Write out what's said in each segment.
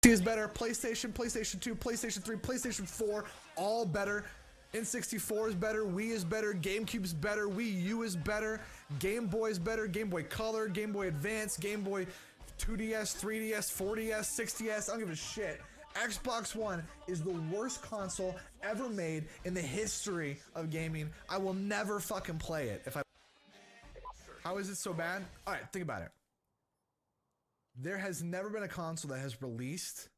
is better. PlayStation, PlayStation 2, PlayStation 3, PlayStation 4, all better. N64 is better. Wii is better. GameCube's better. Wii U is better. Game Boy is better. Game Boy Color, Game Boy Advance, Game Boy 2DS, 3DS, 4DS, 6DS. I don't give a shit. Xbox One is the worst console ever made in the history of gaming. I will never fucking play it. How is it so bad? All right, think about it. There has never been a console that has released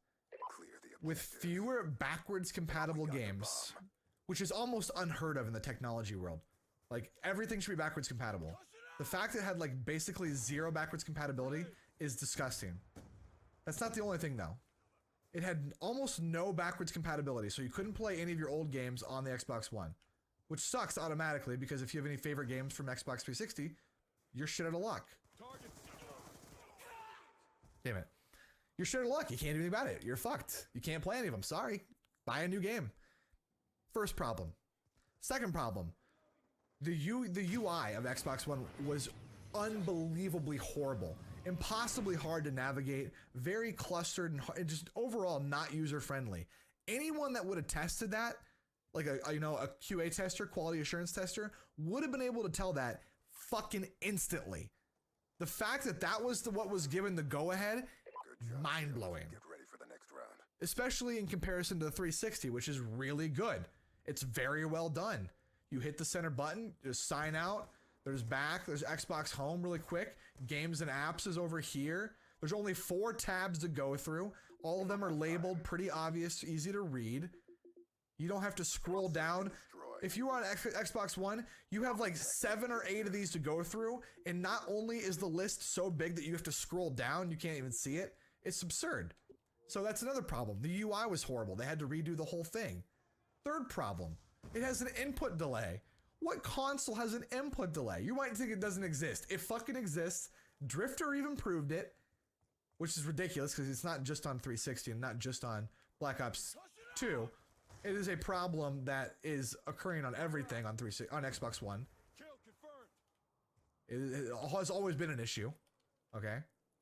with fewer backwards compatible games, which is almost unheard of in the technology world. Like, everything should be backwards compatible. The fact that it had like basically zero backwards compatibility is disgusting. That's not the only thing though. It had almost no backwards compatibility, so you couldn't play any of your old games on the Xbox One, which sucks automatically because if you have any favorite games from Xbox 360, you're shit out of luck. Damn it. You're shit out of luck. You can't do anything about it. You're fucked. You can't play any of them. Sorry. Buy a new game. First problem. Second problem. The UI of Xbox One was unbelievably horrible. Impossibly hard to navigate, very clustered, and just overall not user-friendly. Anyone that would have tested that, like a QA tester, quality assurance tester, would have been able to tell that fucking instantly. The fact that that was what was given the go-ahead, mind-blowing. Get ready for the next round. Especially in comparison to the 360, which is really good. It's very well done. You hit the center button, just sign out. There's back, there's Xbox Home really quick. Games and apps is over here. There's only 4 tabs to go through. All of them are labeled, pretty obvious, easy to read. You don't have to scroll down. If you are on Xbox One, you have like 7 or 8 of these to go through. And not only is the list so big that you have to scroll down, you can't even see it. It's absurd. So that's another problem. The UI was horrible. They had to redo the whole thing. Third problem, it has an input delay. What console has an input delay? You might think it doesn't exist. It fucking exists. Drifter even proved it, which is ridiculous because it's not just on 360 and not just on Black Ops 2. It is a problem that is occurring on everything on Xbox One. It has always been an issue. Okay,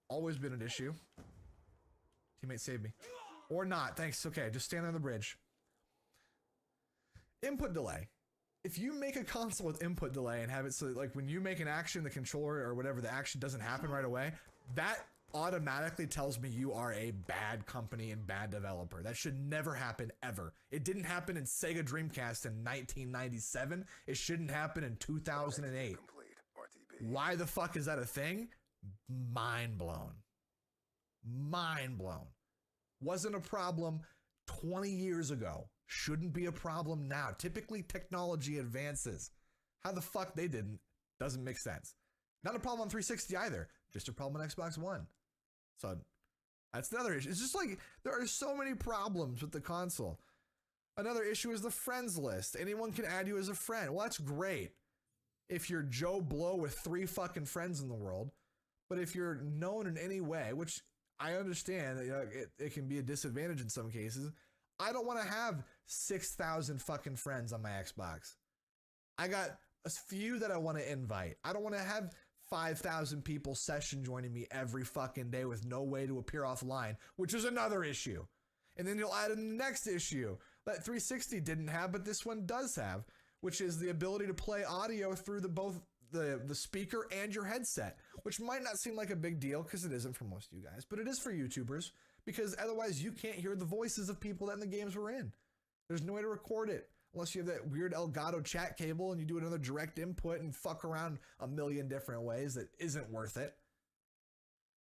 always been an issue. Teammate save me, or not? Thanks. Okay, just stand on the bridge. Input delay. If you make a console with input delay and have it so that, like, when you make an action, the controller or whatever, the action doesn't happen right away, that automatically tells me you are a bad company and bad developer. That should never happen ever. It didn't happen in Sega Dreamcast in 1997. It shouldn't happen in 2008. Why the fuck is that a thing? Mind blown. Mind blown. Wasn't a problem 20 years ago. Shouldn't be a problem now. Typically, technology advances. How the fuck they didn't doesn't make sense. Not a problem on 360 either. Just a problem on Xbox One. So that's another issue. It's just like there are so many problems with the console. Another issue is the friends list. Anyone can add you as a friend. Well, that's great if you're Joe Blow with 3 fucking friends in the world. But if you're known in any way, which I understand that it can be a disadvantage in some cases, I don't want to have 6,000 fucking friends on my Xbox. I got a few that I want to invite. I don't want to have 5,000 people session joining me every fucking day with no way to appear offline, which is another issue. And then you'll add in the next issue that 360 didn't have, but this one does have, which is the ability to play audio through both the speaker and your headset, which might not seem like a big deal because it isn't for most of you guys, but it is for YouTubers. Because otherwise you can't hear the voices of people that in the games we're in. There's no way to record it unless you have that weird Elgato chat cable and you do another direct input and fuck around a million different ways that isn't worth it.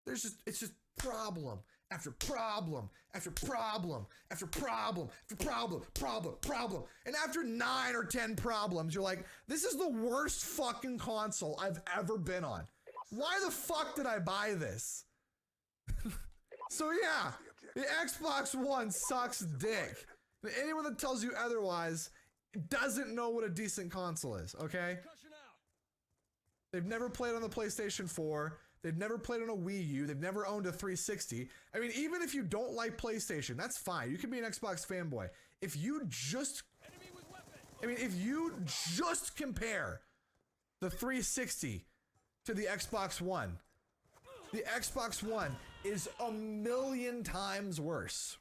It's just problem after problem after problem after problem after problem. And after 9 or 10 problems, you're like, this is the worst fucking console I've ever been on. Why the fuck did I buy this? So yeah, the Xbox One sucks dick. Anyone that tells you otherwise doesn't know what a decent console is, okay? They've never played on the PlayStation 4. They've never played on a Wii U. They've never owned a 360. I mean, even if you don't like PlayStation, that's fine. You can be an Xbox fanboy. If you just compare the 360 to the Xbox One, the Xbox One is a million times worse.